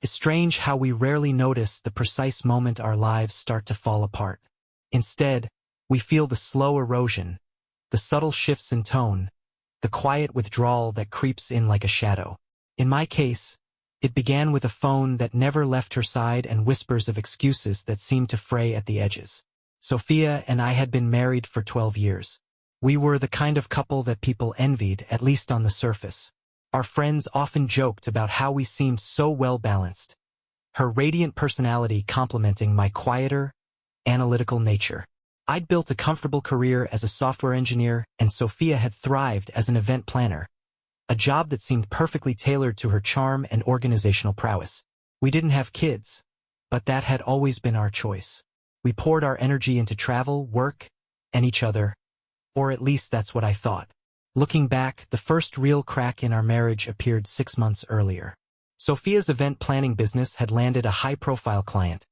It's strange how we rarely notice the precise moment our lives start to fall apart. Instead, we feel the slow erosion, the subtle shifts in tone, the quiet withdrawal that creeps in like a shadow. In my case, it began with a phone that never left her side and whispers of excuses that seemed to fray at the edges. Sophia and I had been married for 12 years. We were the kind of couple that people envied, at least on the surface. Our friends often joked about how we seemed so well-balanced, her radiant personality complementing my quieter, analytical nature. I'd built a comfortable career as a software engineer, and Sophia had thrived as an event planner, a job that seemed perfectly tailored to her charm and organizational prowess. We didn't have kids, but that had always been our choice. We poured our energy into travel, work, and each other, or at least that's what I thought. Looking back, the first real crack in our marriage appeared 6 months earlier. Sophia's event planning business had landed a high-profile client,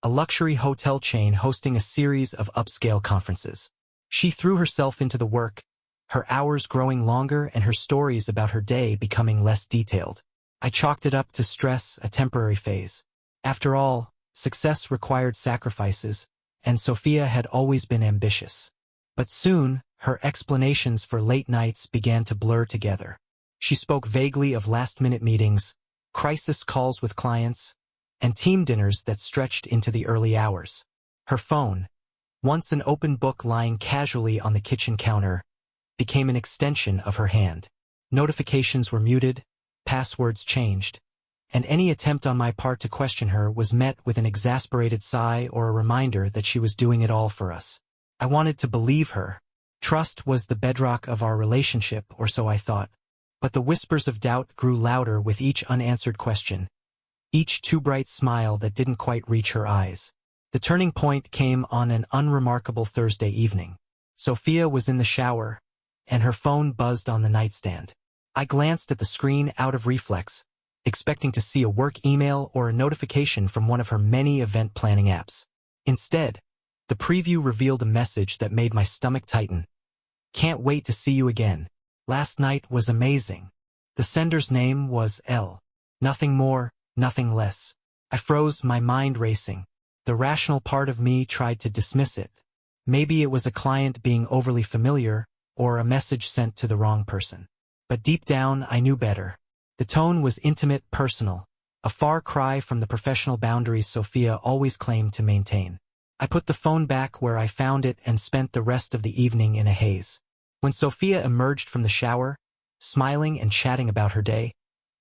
a luxury hotel chain hosting a series of upscale conferences. She threw herself into the work, her hours growing longer and her stories about her day becoming less detailed. I chalked it up to stress, a temporary phase. After all, success required sacrifices, and Sophia had always been ambitious. But soon, her explanations for late nights began to blur together. She spoke vaguely of last-minute meetings, crisis calls with clients, and team dinners that stretched into the early hours. Her phone, once an open book lying casually on the kitchen counter, became an extension of her hand. Notifications were muted, passwords changed, and any attempt on my part to question her was met with an exasperated sigh or a reminder that she was doing it all for us. I wanted to believe her. Trust was the bedrock of our relationship, or so I thought. But the whispers of doubt grew louder with each unanswered question, each too bright smile that didn't quite reach her eyes. The turning point came on an unremarkable Thursday evening. Sophia was in the shower, and her phone buzzed on the nightstand. I glanced at the screen out of reflex, expecting to see a work email or a notification from one of her many event planning apps. Instead, the preview revealed a message that made my stomach tighten. "Can't wait to see you again. Last night was amazing." The sender's name was L. Nothing more, nothing less. I froze, my mind racing. The rational part of me tried to dismiss it. Maybe it was a client being overly familiar, or a message sent to the wrong person. But deep down, I knew better. The tone was intimate, personal, a far cry from the professional boundaries Sophia always claimed to maintain. I put the phone back where I found it and spent the rest of the evening in a haze. When Sophia emerged from the shower, smiling and chatting about her day,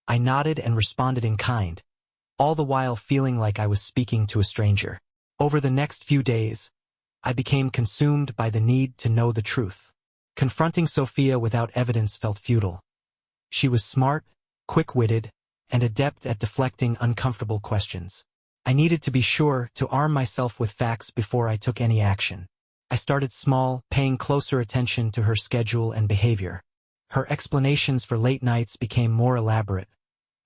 I nodded and responded in kind, all the while feeling like I was speaking to a stranger. Over the next few days, I became consumed by the need to know the truth. Confronting Sophia without evidence felt futile. She was smart, quick-witted, and adept at deflecting uncomfortable questions. I needed to be sure to arm myself with facts before I took any action. I started small, paying closer attention to her schedule and behavior. Her explanations for late nights became more elaborate,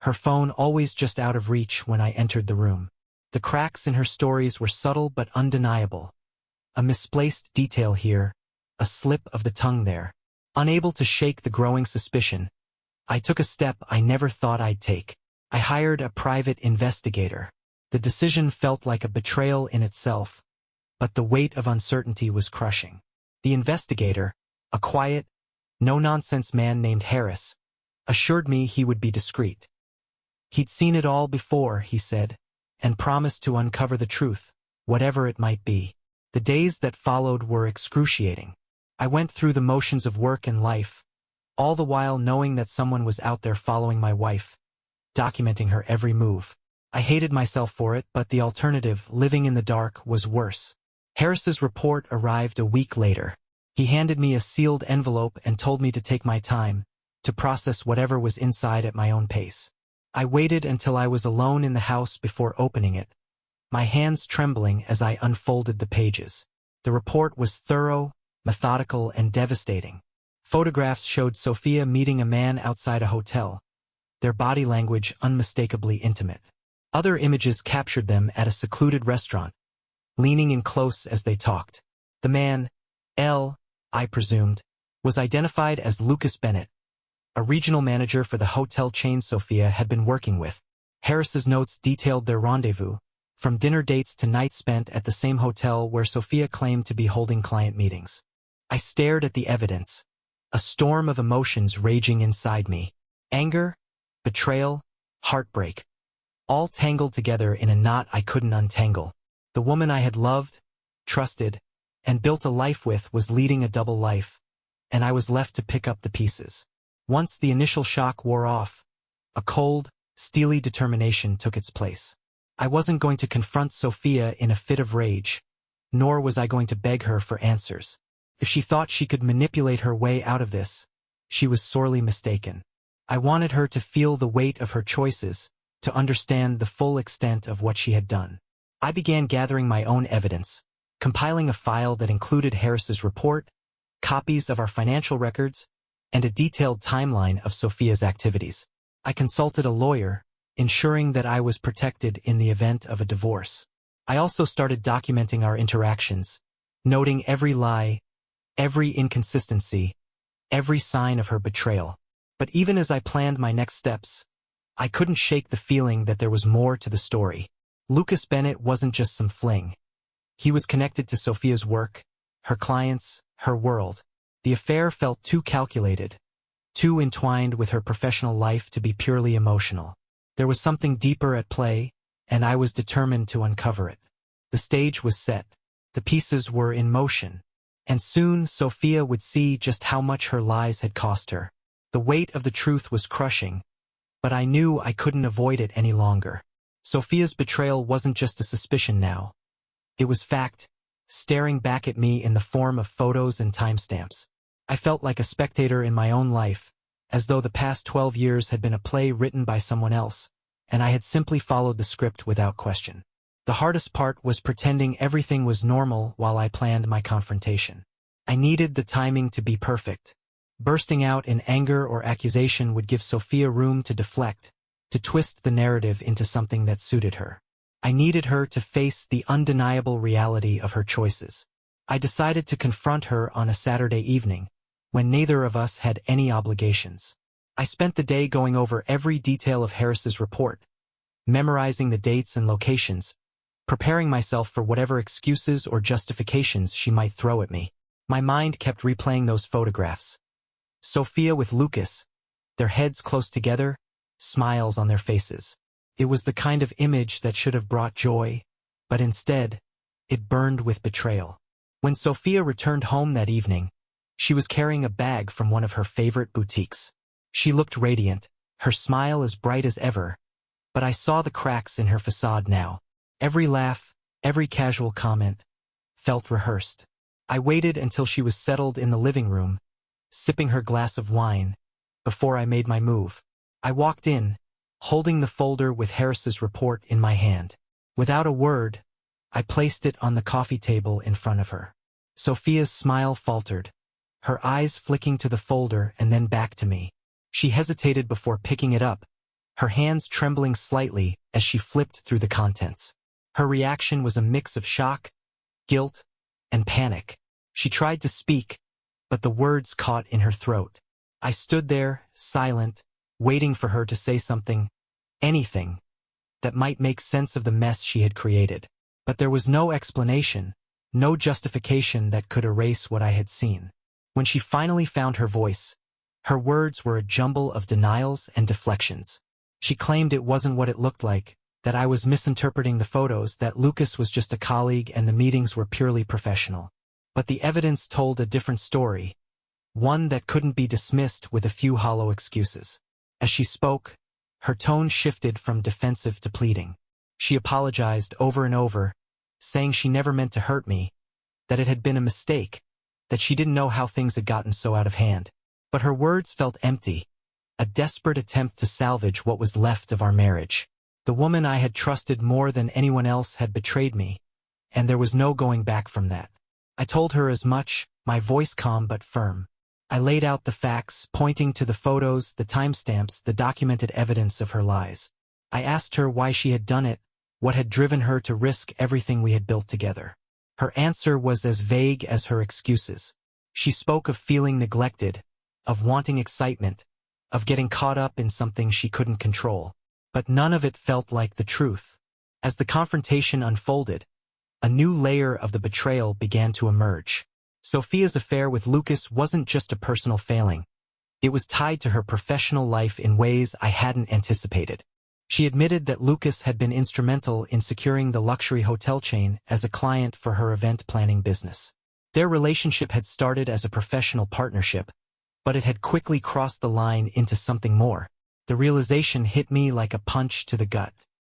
her phone always just out of reach when I entered the room. The cracks in her stories were subtle but undeniable. A misplaced detail here, a slip of the tongue there. Unable to shake the growing suspicion, I took a step I never thought I'd take. I hired a private investigator. The decision felt like a betrayal in itself, but the weight of uncertainty was crushing. The investigator, a quiet, no-nonsense man named Harris, assured me he would be discreet. He'd seen it all before, he said, and promised to uncover the truth, whatever it might be. The days that followed were excruciating. I went through the motions of work and life, all the while knowing that someone was out there following my wife, documenting her every move. I hated myself for it, but the alternative, living in the dark, was worse. Harris's report arrived a week later. He handed me a sealed envelope and told me to take my time, to process whatever was inside at my own pace. I waited until I was alone in the house before opening it, my hands trembling as I unfolded the pages. The report was thorough, methodical, and devastating. Photographs showed Sophia meeting a man outside a hotel, their body language unmistakably intimate. Other images captured them at a secluded restaurant, leaning in close as they talked. The man, L, I presumed, was identified as Lucas Bennett, a regional manager for the hotel chain Sophia had been working with. Harris's notes detailed their rendezvous, from dinner dates to nights spent at the same hotel where Sophia claimed to be holding client meetings. I stared at the evidence, a storm of emotions raging inside me. Anger, betrayal, heartbreak, all tangled together in a knot I couldn't untangle. The woman I had loved, trusted, and built a life with was leading a double life, and I was left to pick up the pieces. Once the initial shock wore off, a cold, steely determination took its place. I wasn't going to confront Sophia in a fit of rage, nor was I going to beg her for answers. If she thought she could manipulate her way out of this, she was sorely mistaken. I wanted her to feel the weight of her choices, to understand the full extent of what she had done. I began gathering my own evidence, compiling a file that included Harris's report, copies of our financial records, and a detailed timeline of Sophia's activities. I consulted a lawyer, ensuring that I was protected in the event of a divorce. I also started documenting our interactions, noting every lie, every inconsistency, every sign of her betrayal. But even as I planned my next steps, I couldn't shake the feeling that there was more to the story. Lucas Bennett wasn't just some fling. He was connected to Sophia's work, her clients, her world. The affair felt too calculated, too entwined with her professional life to be purely emotional. There was something deeper at play, and I was determined to uncover it. The stage was set. The pieces were in motion. And soon Sophia would see just how much her lies had cost her. The weight of the truth was crushing, but I knew I couldn't avoid it any longer. Sophia's betrayal wasn't just a suspicion now. It was fact, staring back at me in the form of photos and timestamps. I felt like a spectator in my own life, as though the past 12 years had been a play written by someone else, and I had simply followed the script without question. The hardest part was pretending everything was normal while I planned my confrontation. I needed the timing to be perfect. Bursting out in anger or accusation would give Sophia room to deflect, to twist the narrative into something that suited her. I needed her to face the undeniable reality of her choices. I decided to confront her on a Saturday evening, when neither of us had any obligations. I spent the day going over every detail of Harris's report, memorizing the dates and locations, preparing myself for whatever excuses or justifications she might throw at me. My mind kept replaying those photographs. Sophia with Lucas, their heads close together, smiles on their faces. It was the kind of image that should have brought joy, but instead, it burned with betrayal. When Sophia returned home that evening, she was carrying a bag from one of her favorite boutiques. She looked radiant, her smile as bright as ever, but I saw the cracks in her facade now. Every laugh, every casual comment, felt rehearsed. I waited until she was settled in the living room, sipping her glass of wine, before I made my move. I walked in, holding the folder with Harris's report in my hand. Without a word, I placed it on the coffee table in front of her. Sophia's smile faltered, her eyes flicking to the folder and then back to me. She hesitated before picking it up, her hands trembling slightly as she flipped through the contents. Her reaction was a mix of shock, guilt, and panic. She tried to speak, but the words caught in her throat. I stood there, silent, waiting for her to say something, anything, that might make sense of the mess she had created. But there was no explanation, no justification that could erase what I had seen. When she finally found her voice, her words were a jumble of denials and deflections. She claimed it wasn't what it looked like, that I was misinterpreting the photos, that Lucas was just a colleague and the meetings were purely professional. But the evidence told a different story, one that couldn't be dismissed with a few hollow excuses. As she spoke, her tone shifted from defensive to pleading. She apologized over and over, saying she never meant to hurt me, that it had been a mistake, that she didn't know how things had gotten so out of hand. But her words felt empty, a desperate attempt to salvage what was left of our marriage. The woman I had trusted more than anyone else had betrayed me, and there was no going back from that. I told her as much, my voice calm but firm. I laid out the facts, pointing to the photos, the timestamps, the documented evidence of her lies. I asked her why she had done it, what had driven her to risk everything we had built together. Her answer was as vague as her excuses. She spoke of feeling neglected, of wanting excitement, of getting caught up in something she couldn't control. But none of it felt like the truth. As the confrontation unfolded, a new layer of the betrayal began to emerge. Sophia's affair with Lucas wasn't just a personal failing. It was tied to her professional life in ways I hadn't anticipated. She admitted that Lucas had been instrumental in securing the luxury hotel chain as a client for her event planning business. Their relationship had started as a professional partnership, but it had quickly crossed the line into something more. The realization hit me like a punch to the gut.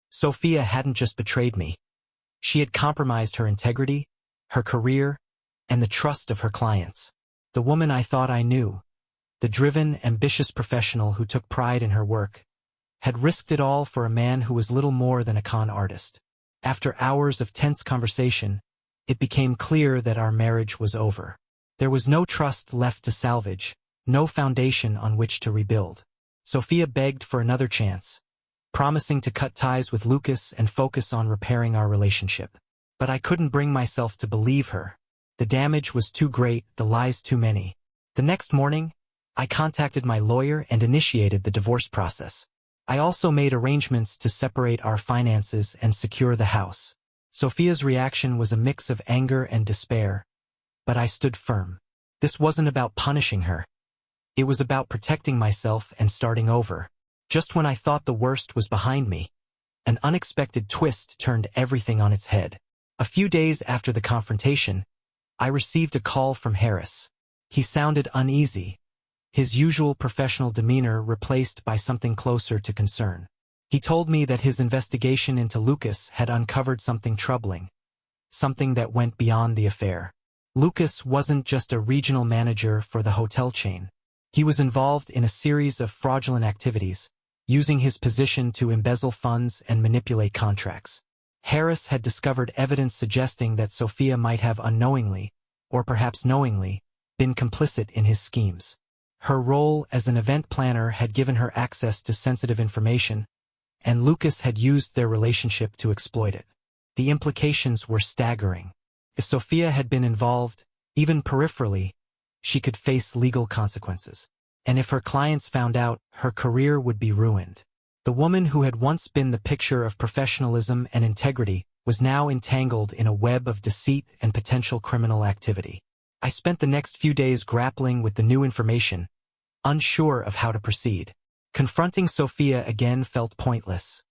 Sophia hadn't just betrayed me. She had compromised her integrity, her career, and the trust of her clients. The woman I thought I knew, the driven, ambitious professional who took pride in her work, had risked it all for a man who was little more than a con artist. After hours of tense conversation, it became clear that our marriage was over. There was no trust left to salvage, no foundation on which to rebuild. Sophia begged for another chance, promising to cut ties with Lucas and focus on repairing our relationship. But I couldn't bring myself to believe her. The damage was too great, the lies too many. The next morning, I contacted my lawyer and initiated the divorce process. I also made arrangements to separate our finances and secure the house. Sophia's reaction was a mix of anger and despair, but I stood firm. This wasn't about punishing her. It was about protecting myself and starting over. Just when I thought the worst was behind me, an unexpected twist turned everything on its head. A few days after the confrontation, I received a call from Harris. He sounded uneasy, his usual professional demeanor replaced by something closer to concern. He told me that his investigation into Lucas had uncovered something troubling, something that went beyond the affair. Lucas wasn't just a regional manager for the hotel chain. He was involved in a series of fraudulent activities, using his position to embezzle funds and manipulate contracts. Harris had discovered evidence suggesting that Sophia might have unknowingly, or perhaps knowingly, been complicit in his schemes. Her role as an event planner had given her access to sensitive information, and Lucas had used their relationship to exploit it. The implications were staggering. If Sophia had been involved, even peripherally, she could face legal consequences. And if her clients found out, her career would be ruined. The woman who had once been the picture of professionalism and integrity was now entangled in a web of deceit and potential criminal activity. I spent the next few days grappling with the new information, unsure of how to proceed. Confronting Sophia again felt pointless.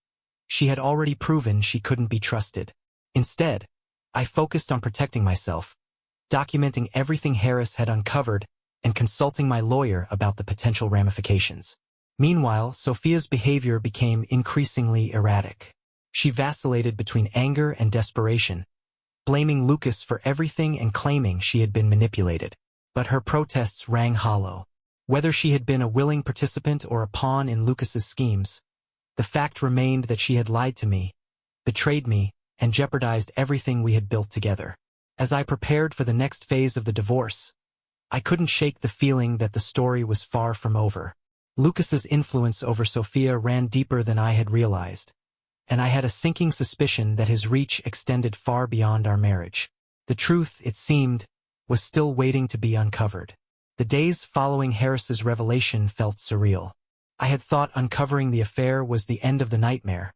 She had already proven she couldn't be trusted. Instead, I focused on protecting myself, documenting everything Harris had uncovered and consulting my lawyer about the potential ramifications. Meanwhile, Sophia's behavior became increasingly erratic. She vacillated between anger and desperation, blaming Lucas for everything and claiming she had been manipulated. But her protests rang hollow. Whether she had been a willing participant or a pawn in Lucas's schemes, the fact remained that she had lied to me, betrayed me, and jeopardized everything we had built together. As I prepared for the next phase of the divorce, I couldn't shake the feeling that the story was far from over. Lucas's influence over Sophia ran deeper than I had realized, and I had a sinking suspicion that his reach extended far beyond our marriage. The truth, it seemed, was still waiting to be uncovered. The days following Harris's revelation felt surreal. I had thought uncovering the affair was the end of the nightmare,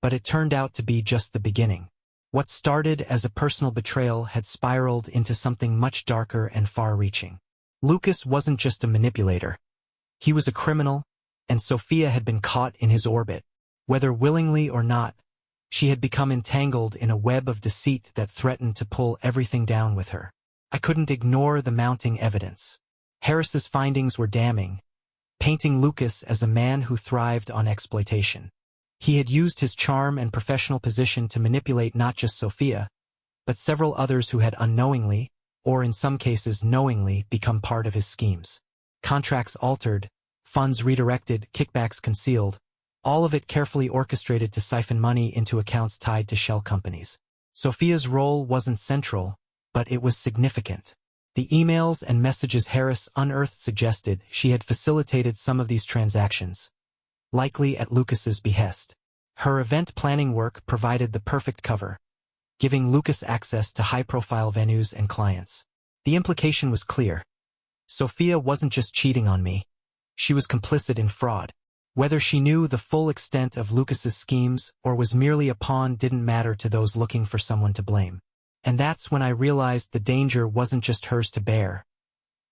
but it turned out to be just the beginning. What started as a personal betrayal had spiraled into something much darker and far-reaching. Lucas wasn't just a manipulator. He was a criminal, and Sophia had been caught in his orbit. Whether willingly or not, she had become entangled in a web of deceit that threatened to pull everything down with her. I couldn't ignore the mounting evidence. Harris's findings were damning, painting Lucas as a man who thrived on exploitation. He had used his charm and professional position to manipulate not just Sophia, but several others who had unknowingly, or in some cases knowingly, become part of his schemes. Contracts altered, funds redirected, kickbacks concealed, all of it carefully orchestrated to siphon money into accounts tied to shell companies. Sophia's role wasn't central, but it was significant. The emails and messages Harris unearthed suggested she had facilitated some of these transactions, likely at Lucas's behest. Her event planning work provided the perfect cover, giving Lucas access to high-profile venues and clients. The implication was clear. Sophia wasn't just cheating on me. She was complicit in fraud. Whether she knew the full extent of Lucas's schemes or was merely a pawn didn't matter to those looking for someone to blame. And that's when I realized the danger wasn't just hers to bear.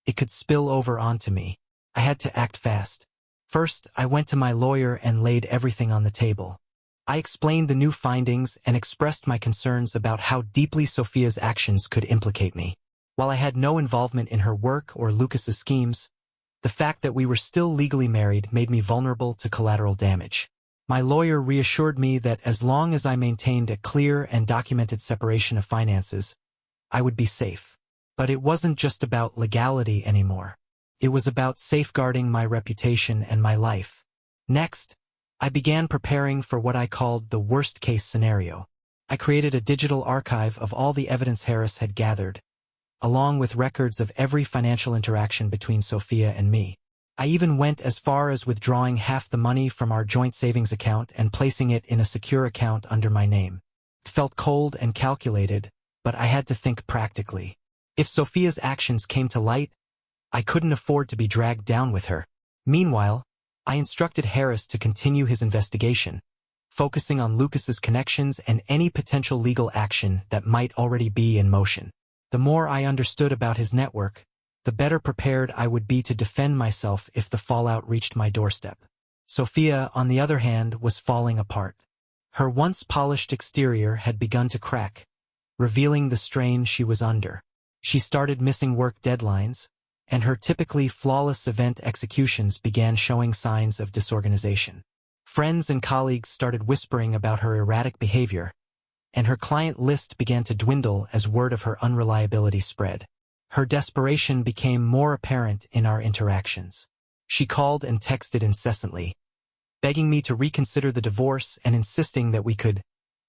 It could spill over onto me. I had to act fast. First, I went to my lawyer and laid everything on the table. I explained the new findings and expressed my concerns about how deeply Sophia's actions could implicate me. While I had no involvement in her work or Lucas's schemes, the fact that we were still legally married made me vulnerable to collateral damage. My lawyer reassured me that as long as I maintained a clear and documented separation of finances, I would be safe. But it wasn't just about legality anymore. It was about safeguarding my reputation and my life. Next, I began preparing for what I called the worst-case scenario. I created a digital archive of all the evidence Harris had gathered, along with records of every financial interaction between Sophia and me. I even went as far as withdrawing half the money from our joint savings account and placing it in a secure account under my name. It felt cold and calculated, but I had to think practically. If Sophia's actions came to light, I couldn't afford to be dragged down with her. Meanwhile, I instructed Harris to continue his investigation, focusing on Lucas's connections and any potential legal action that might already be in motion. The more I understood about his network, the better prepared I would be to defend myself if the fallout reached my doorstep. Sophia, on the other hand, was falling apart. Her once polished exterior had begun to crack, revealing the strain she was under. She started missing work deadlines, and her typically flawless event executions began showing signs of disorganization. Friends and colleagues started whispering about her erratic behavior, and her client list began to dwindle as word of her unreliability spread. Her desperation became more apparent in our interactions. She called and texted incessantly, begging me to reconsider the divorce and insisting that we could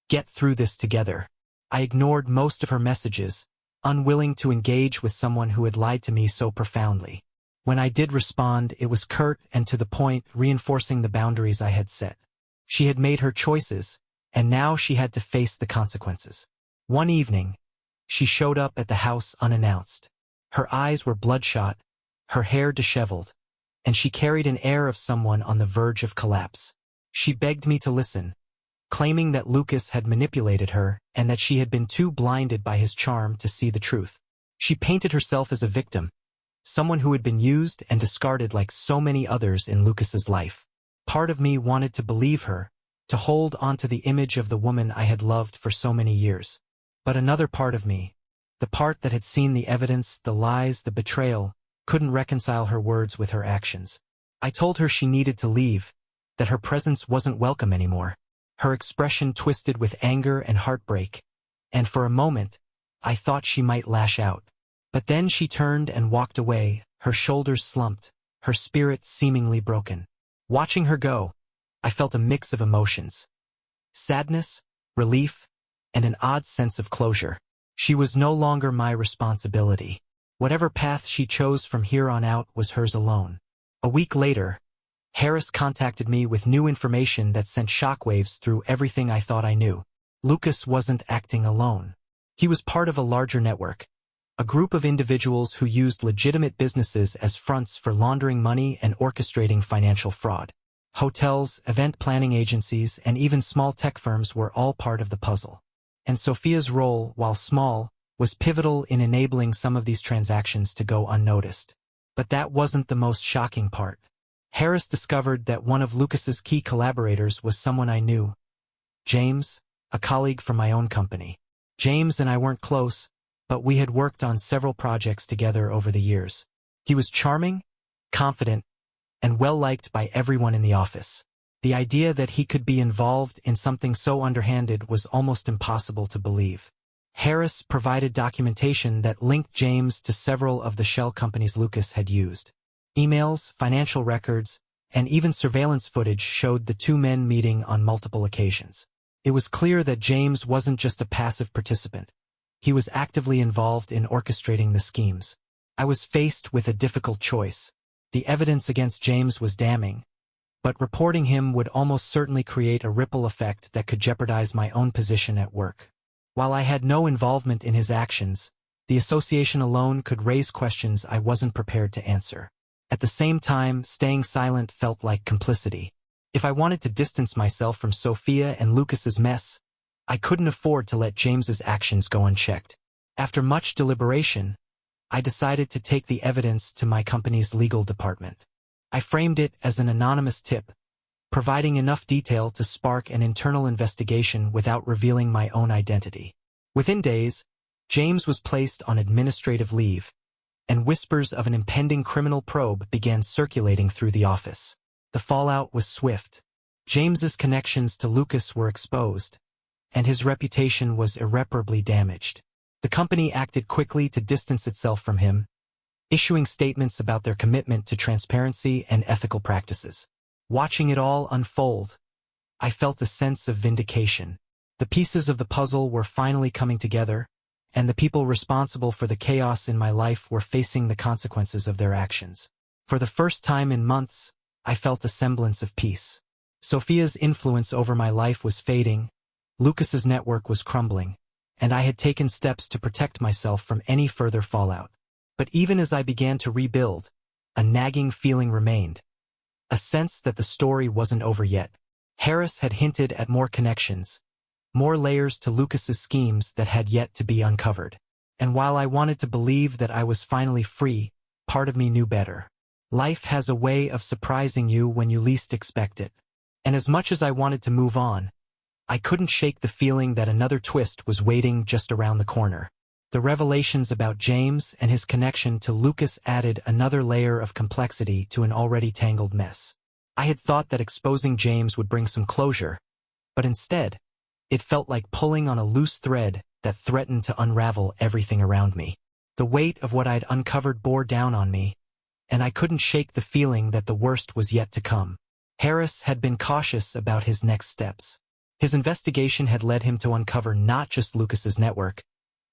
get through this together. I ignored most of her messages, unwilling to engage with someone who had lied to me so profoundly. When I did respond, it was curt and to the point, reinforcing the boundaries I had set. She had made her choices, and now she had to face the consequences. One evening, she showed up at the house unannounced. Her eyes were bloodshot, her hair disheveled, and she carried an air of someone on the verge of collapse. She begged me to listen, claiming that Lucas had manipulated her and that she had been too blinded by his charm to see the truth. She painted herself as a victim, someone who had been used and discarded like so many others in Lucas's life. Part of me wanted to believe her, to hold onto the image of the woman I had loved for so many years. But another part of me, the part that had seen the evidence, the lies, the betrayal, couldn't reconcile her words with her actions. I told her she needed to leave, that her presence wasn't welcome anymore. Her expression twisted with anger and heartbreak, and for a moment, I thought she might lash out. But then she turned and walked away, her shoulders slumped, her spirit seemingly broken. Watching her go, I felt a mix of emotions. Sadness, relief, and an odd sense of closure. She was no longer my responsibility. Whatever path she chose from here on out was hers alone. A week later, Harris contacted me with new information that sent shockwaves through everything I thought I knew. Lucas wasn't acting alone. He was part of a larger network, a group of individuals who used legitimate businesses as fronts for laundering money and orchestrating financial fraud. Hotels, event planning agencies, and even small tech firms were all part of the puzzle. And Sophia's role, while small, was pivotal in enabling some of these transactions to go unnoticed. But that wasn't the most shocking part. Harris discovered that one of Lucas's key collaborators was someone I knew, James, a colleague from my own company. James and I weren't close, but we had worked on several projects together over the years. He was charming, confident, and well-liked by everyone in the office. The idea that he could be involved in something so underhanded was almost impossible to believe. Harris provided documentation that linked James to several of the shell companies Lucas had used. Emails, financial records, and even surveillance footage showed the two men meeting on multiple occasions. It was clear that James wasn't just a passive participant. He was actively involved in orchestrating the schemes. I was faced with a difficult choice. The evidence against James was damning, but reporting him would almost certainly create a ripple effect that could jeopardize my own position at work. While I had no involvement in his actions, the association alone could raise questions I wasn't prepared to answer. At the same time, staying silent felt like complicity. If I wanted to distance myself from Sophia and Lucas's mess, I couldn't afford to let James's actions go unchecked. After much deliberation, I decided to take the evidence to my company's legal department. I framed it as an anonymous tip, providing enough detail to spark an internal investigation without revealing my own identity. Within days, James was placed on administrative leave, and whispers of an impending criminal probe began circulating through the office. The fallout was swift. James's connections to Lucas were exposed, and his reputation was irreparably damaged. The company acted quickly to distance itself from him, issuing statements about their commitment to transparency and ethical practices. Watching it all unfold, I felt a sense of vindication. The pieces of the puzzle were finally coming together, and the people responsible for the chaos in my life were facing the consequences of their actions. For the first time in months, I felt a semblance of peace. Sophia's influence over my life was fading, Lucas's network was crumbling, and I had taken steps to protect myself from any further fallout. But even as I began to rebuild, a nagging feeling remained. A sense that the story wasn't over yet. Harris had hinted at more connections, more layers to Lucas's schemes that had yet to be uncovered. And while I wanted to believe that I was finally free, part of me knew better. Life has a way of surprising you when you least expect it. And as much as I wanted to move on, I couldn't shake the feeling that another twist was waiting just around the corner. The revelations about James and his connection to Lucas added another layer of complexity to an already tangled mess. I had thought that exposing James would bring some closure, but instead, it felt like pulling on a loose thread that threatened to unravel everything around me. The weight of what I'd uncovered bore down on me, and I couldn't shake the feeling that the worst was yet to come. Harris had been cautious about his next steps. His investigation had led him to uncover not just Lucas's network,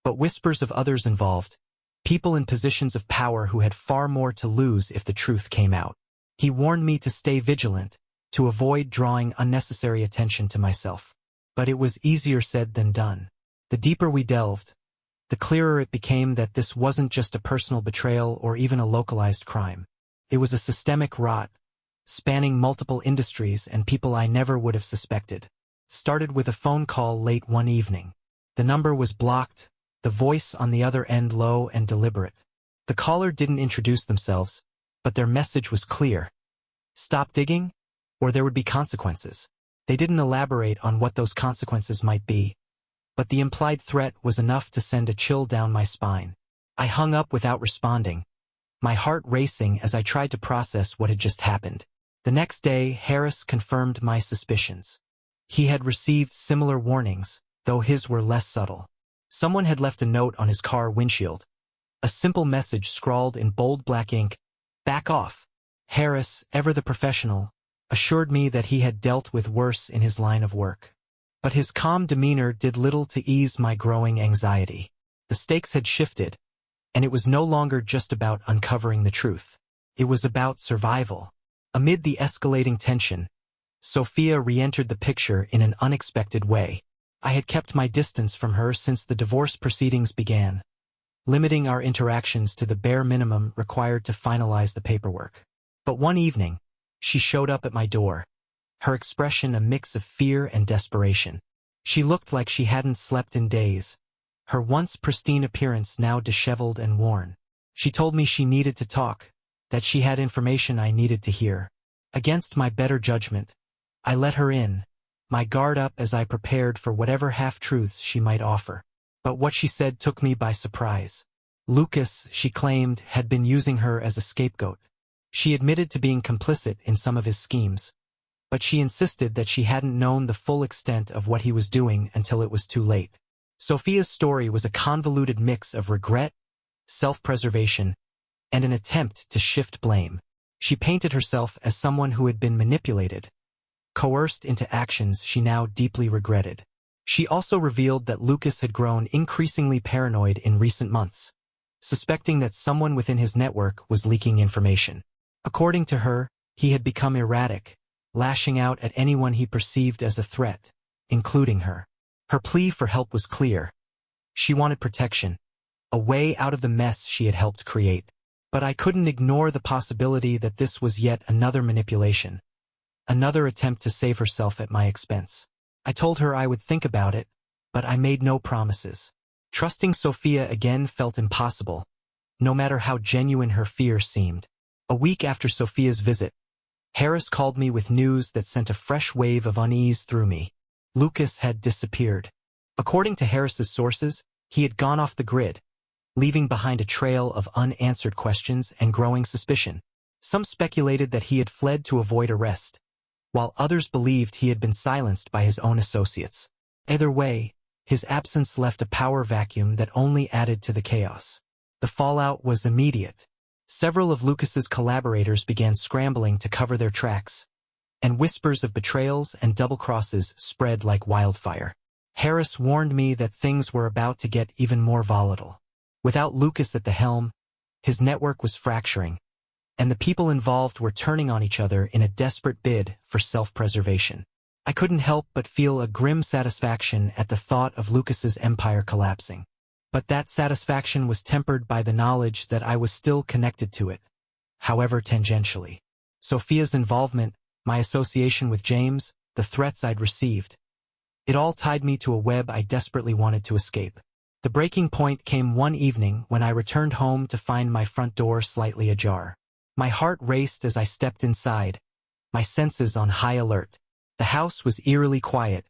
but whispers of others involved, people in positions of power who had far more to lose if the truth came out. He warned me to stay vigilant, to avoid drawing unnecessary attention to myself. But it was easier said than done. The deeper we delved, the clearer it became that this wasn't just a personal betrayal or even a localized crime. It was a systemic rot, spanning multiple industries and people I never would have suspected. Started with a phone call late one evening. The number was blocked, the voice on the other end low and deliberate. The caller didn't introduce themselves, but their message was clear. Stop digging, or there would be consequences. They didn't elaborate on what those consequences might be, but the implied threat was enough to send a chill down my spine. I hung up without responding, my heart racing as I tried to process what had just happened. The next day, Harris confirmed my suspicions. He had received similar warnings, though his were less subtle. Someone had left a note on his car windshield. A simple message scrawled in bold black ink, "Back off." Harris, ever the professional, assured me that he had dealt with worse in his line of work. But his calm demeanor did little to ease my growing anxiety. The stakes had shifted, and it was no longer just about uncovering the truth. It was about survival. Amid the escalating tension, Sophia re-entered the picture in an unexpected way. I had kept my distance from her since the divorce proceedings began, limiting our interactions to the bare minimum required to finalize the paperwork. But one evening, she showed up at my door, her expression a mix of fear and desperation. She looked like she hadn't slept in days, her once pristine appearance now disheveled and worn. She told me she needed to talk, that she had information I needed to hear. Against my better judgment, I let her in, my guard up as I prepared for whatever half-truths she might offer. But what she said took me by surprise. Lucas, she claimed, had been using her as a scapegoat. She admitted to being complicit in some of his schemes, but she insisted that she hadn't known the full extent of what he was doing until it was too late. Sophia's story was a convoluted mix of regret, self-preservation, and an attempt to shift blame. She painted herself as someone who had been manipulated, coerced into actions she now deeply regretted. She also revealed that Lucas had grown increasingly paranoid in recent months, suspecting that someone within his network was leaking information. According to her, he had become erratic, lashing out at anyone he perceived as a threat, including her. Her plea for help was clear. She wanted protection, a way out of the mess she had helped create. But I couldn't ignore the possibility that this was yet another manipulation, another attempt to save herself at my expense. I told her I would think about it, but I made no promises. Trusting Sophia again felt impossible, no matter how genuine her fear seemed. A week after Sophia's visit, Harris called me with news that sent a fresh wave of unease through me. Lucas had disappeared. According to Harris's sources, he had gone off the grid, leaving behind a trail of unanswered questions and growing suspicion. Some speculated that he had fled to avoid arrest, while others believed he had been silenced by his own associates. Either way, his absence left a power vacuum that only added to the chaos. The fallout was immediate. Several of Lucas's collaborators began scrambling to cover their tracks, and whispers of betrayals and double-crosses spread like wildfire. Harris warned me that things were about to get even more volatile. Without Lucas at the helm, his network was fracturing, and the people involved were turning on each other in a desperate bid for self-preservation. I couldn't help but feel a grim satisfaction at the thought of Lucas's empire collapsing. But that satisfaction was tempered by the knowledge that I was still connected to it, however tangentially. Sophia's involvement, my association with James, the threats I'd received. It all tied me to a web I desperately wanted to escape. The breaking point came one evening when I returned home to find my front door slightly ajar. My heart raced as I stepped inside, my senses on high alert. The house was eerily quiet,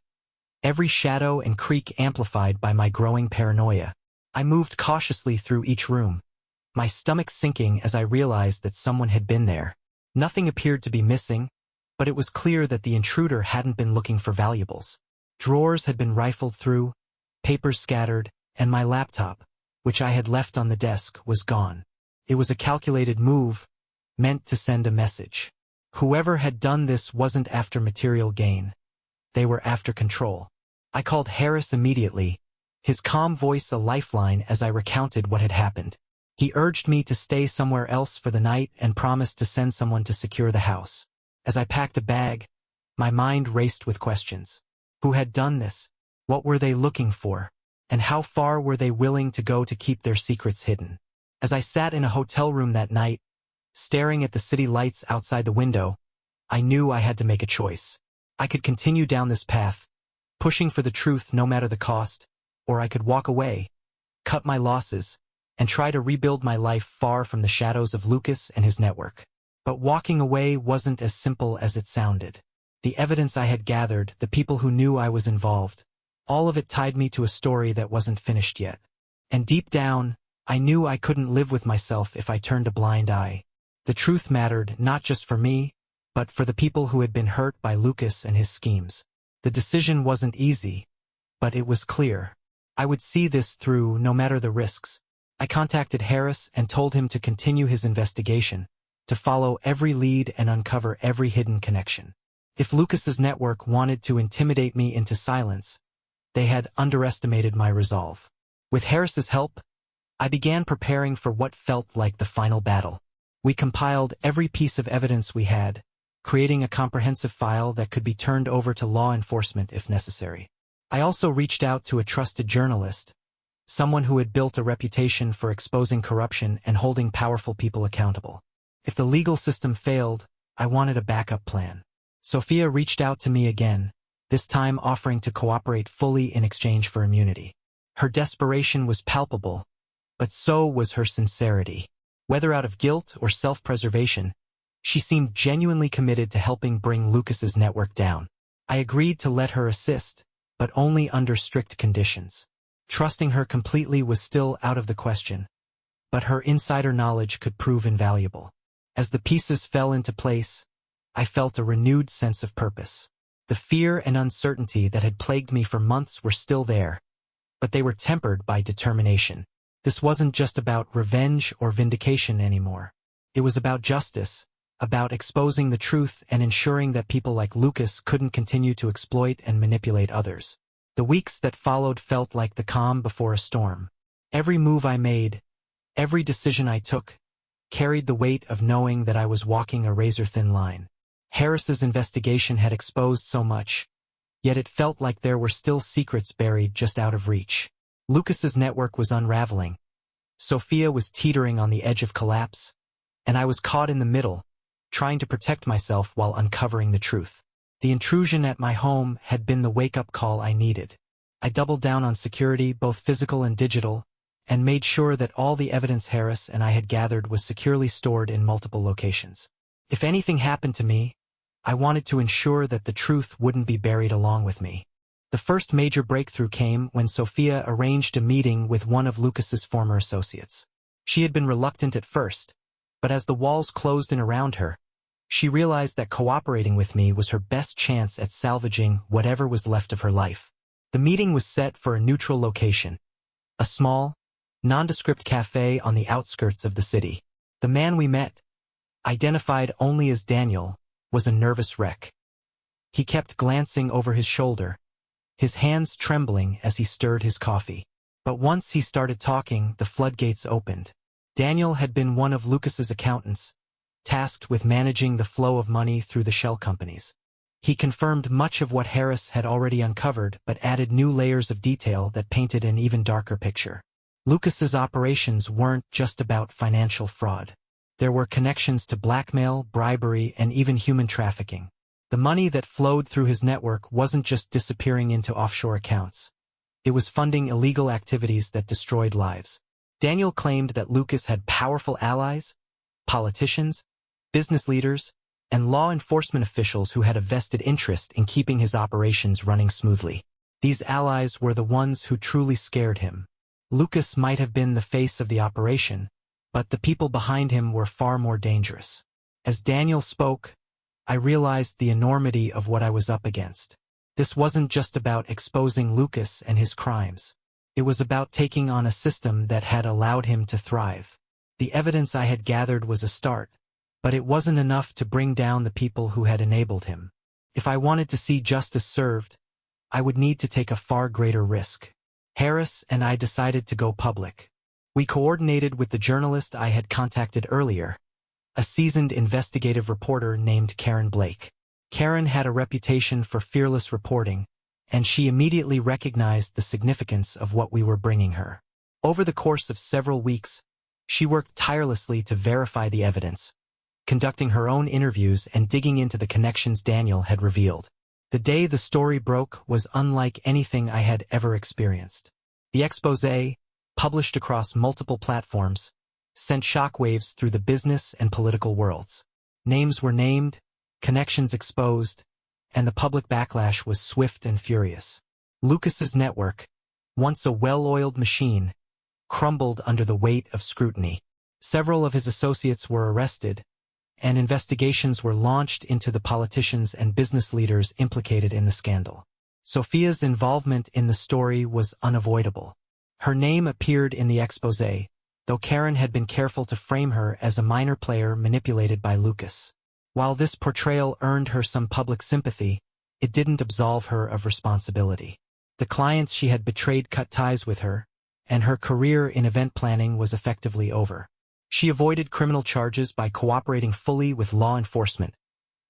every shadow and creak amplified by my growing paranoia. I moved cautiously through each room, my stomach sinking as I realized that someone had been there. Nothing appeared to be missing, but it was clear that the intruder hadn't been looking for valuables. Drawers had been rifled through, papers scattered, and my laptop, which I had left on the desk, was gone. It was a calculated move, meant to send a message. Whoever had done this wasn't after material gain. They were after control. I called Harris immediately, his calm voice a lifeline as I recounted what had happened. He urged me to stay somewhere else for the night and promised to send someone to secure the house. As I packed a bag, my mind raced with questions. Who had done this? What were they looking for? And how far were they willing to go to keep their secrets hidden? As I sat in a hotel room that night, staring at the city lights outside the window, I knew I had to make a choice. I could continue down this path, pushing for the truth no matter the cost, or I could walk away, cut my losses, and try to rebuild my life far from the shadows of Lucas and his network. But walking away wasn't as simple as it sounded. The evidence I had gathered, the people who knew I was involved, all of it tied me to a story that wasn't finished yet. And deep down, I knew I couldn't live with myself if I turned a blind eye. The truth mattered not just for me, but for the people who had been hurt by Lucas and his schemes. The decision wasn't easy, but it was clear. I would see this through no matter the risks. I contacted Harris and told him to continue his investigation, to follow every lead and uncover every hidden connection. If Lucas's network wanted to intimidate me into silence, they had underestimated my resolve. With Harris's help, I began preparing for what felt like the final battle. We compiled every piece of evidence we had, creating a comprehensive file that could be turned over to law enforcement if necessary. I also reached out to a trusted journalist, someone who had built a reputation for exposing corruption and holding powerful people accountable. If the legal system failed, I wanted a backup plan. Sophia reached out to me again, this time offering to cooperate fully in exchange for immunity. Her desperation was palpable, but so was her sincerity. Whether out of guilt or self-preservation, she seemed genuinely committed to helping bring Lucas's network down. I agreed to let her assist, but only under strict conditions. Trusting her completely was still out of the question, but her insider knowledge could prove invaluable. As the pieces fell into place, I felt a renewed sense of purpose. The fear and uncertainty that had plagued me for months were still there, but they were tempered by determination. This wasn't just about revenge or vindication anymore. It was about justice, about exposing the truth and ensuring that people like Lucas couldn't continue to exploit and manipulate others. The weeks that followed felt like the calm before a storm. Every move I made, every decision I took, carried the weight of knowing that I was walking a razor-thin line. Harris's investigation had exposed so much, yet it felt like there were still secrets buried just out of reach. Lucas's network was unraveling. Sophia was teetering on the edge of collapse, and I was caught in the middle, trying to protect myself while uncovering the truth. The intrusion at my home had been the wake-up call I needed. I doubled down on security, both physical and digital, and made sure that all the evidence Harris and I had gathered was securely stored in multiple locations. If anything happened to me, I wanted to ensure that the truth wouldn't be buried along with me. The first major breakthrough came when Sophia arranged a meeting with one of Lucas's former associates. She had been reluctant at first, but as the walls closed in around her, she realized that cooperating with me was her best chance at salvaging whatever was left of her life. The meeting was set for a neutral location, a small, nondescript cafe on the outskirts of the city. The man we met, identified only as Daniel, was a nervous wreck. He kept glancing over his shoulder, his hands trembling as he stirred his coffee. But once he started talking, the floodgates opened. Daniel had been one of Lucas's accountants, tasked with managing the flow of money through the shell companies. He confirmed much of what Harris had already uncovered, but added new layers of detail that painted an even darker picture. Lucas's operations weren't just about financial fraud. There were connections to blackmail, bribery, and even human trafficking. The money that flowed through his network wasn't just disappearing into offshore accounts. It was funding illegal activities that destroyed lives. Daniel claimed that Lucas had powerful allies, politicians, business leaders, and law enforcement officials who had a vested interest in keeping his operations running smoothly. These allies were the ones who truly scared him. Lucas might have been the face of the operation, but the people behind him were far more dangerous. As Daniel spoke, I realized the enormity of what I was up against. This wasn't just about exposing Lucas and his crimes. It was about taking on a system that had allowed him to thrive. The evidence I had gathered was a start, but it wasn't enough to bring down the people who had enabled him. If I wanted to see justice served, I would need to take a far greater risk. Harris and I decided to go public. We coordinated with the journalist I had contacted earlier, a seasoned investigative reporter named Karen Blake. Karen had a reputation for fearless reporting, and she immediately recognized the significance of what we were bringing her. Over the course of several weeks, she worked tirelessly to verify the evidence, conducting her own interviews and digging into the connections Daniel had revealed. The day the story broke was unlike anything I had ever experienced. The exposé, published across multiple platforms, sent shockwaves through the business and political worlds. Names were named, connections exposed, and the public backlash was swift and furious. Lucas's network, once a well-oiled machine, crumbled under the weight of scrutiny. Several of his associates were arrested, and investigations were launched into the politicians and business leaders implicated in the scandal. Sophia's involvement in the story was unavoidable. Her name appeared in the exposé, though Karen had been careful to frame her as a minor player manipulated by Lucas. While this portrayal earned her some public sympathy, it didn't absolve her of responsibility. The clients she had betrayed cut ties with her, and her career in event planning was effectively over. She avoided criminal charges by cooperating fully with law enforcement,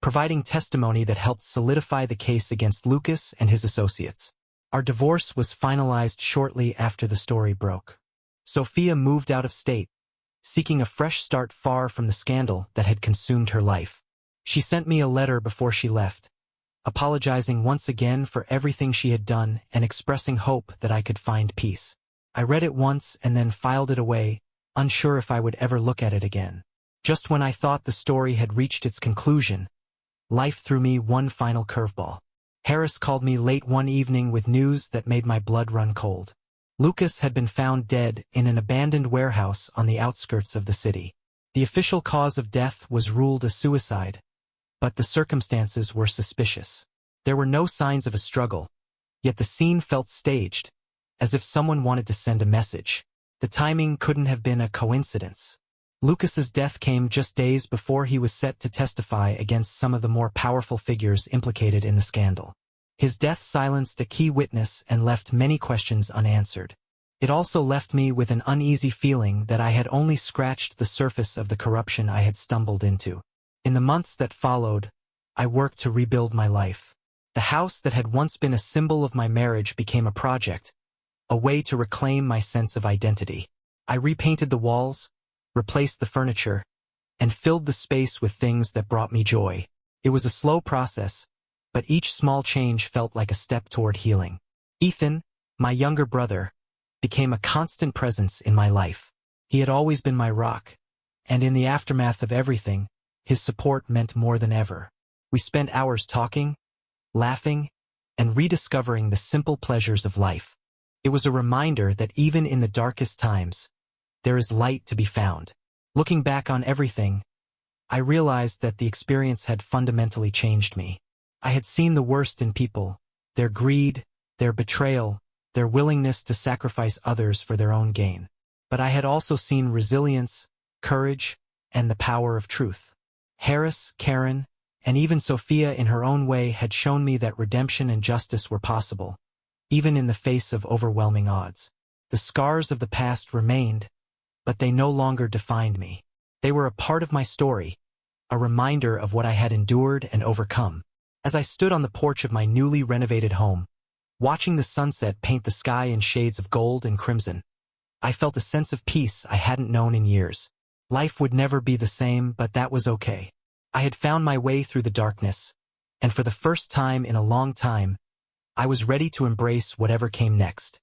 providing testimony that helped solidify the case against Lucas and his associates. Our divorce was finalized shortly after the story broke. Sophia moved out of state, seeking a fresh start far from the scandal that had consumed her life. She sent me a letter before she left, apologizing once again for everything she had done and expressing hope that I could find peace. I read it once and then filed it away, unsure if I would ever look at it again. Just when I thought the story had reached its conclusion, life threw me one final curveball. Harris called me late one evening with news that made my blood run cold. Lucas had been found dead in an abandoned warehouse on the outskirts of the city. The official cause of death was ruled a suicide, but the circumstances were suspicious. There were no signs of a struggle, yet the scene felt staged, as if someone wanted to send a message. The timing couldn't have been a coincidence. Lucas's death came just days before he was set to testify against some of the more powerful figures implicated in the scandal. His death silenced a key witness and left many questions unanswered. It also left me with an uneasy feeling that I had only scratched the surface of the corruption I had stumbled into. In the months that followed, I worked to rebuild my life. The house that had once been a symbol of my marriage became a project, a way to reclaim my sense of identity. I repainted the walls, replaced the furniture, and filled the space with things that brought me joy. It was a slow process, but each small change felt like a step toward healing. Ethan, my younger brother, became a constant presence in my life. He had always been my rock, and in the aftermath of everything, his support meant more than ever. We spent hours talking, laughing, and rediscovering the simple pleasures of life. It was a reminder that even in the darkest times, there is light to be found. Looking back on everything, I realized that the experience had fundamentally changed me. I had seen the worst in people, their greed, their betrayal, their willingness to sacrifice others for their own gain. But I had also seen resilience, courage, and the power of truth. Harris, Karen, and even Sophia in her own way had shown me that redemption and justice were possible, even in the face of overwhelming odds. The scars of the past remained, but they no longer defined me. They were a part of my story, a reminder of what I had endured and overcome. As I stood on the porch of my newly renovated home, watching the sunset paint the sky in shades of gold and crimson, I felt a sense of peace I hadn't known in years. Life would never be the same, but that was okay. I had found my way through the darkness, and for the first time in a long time, I was ready to embrace whatever came next.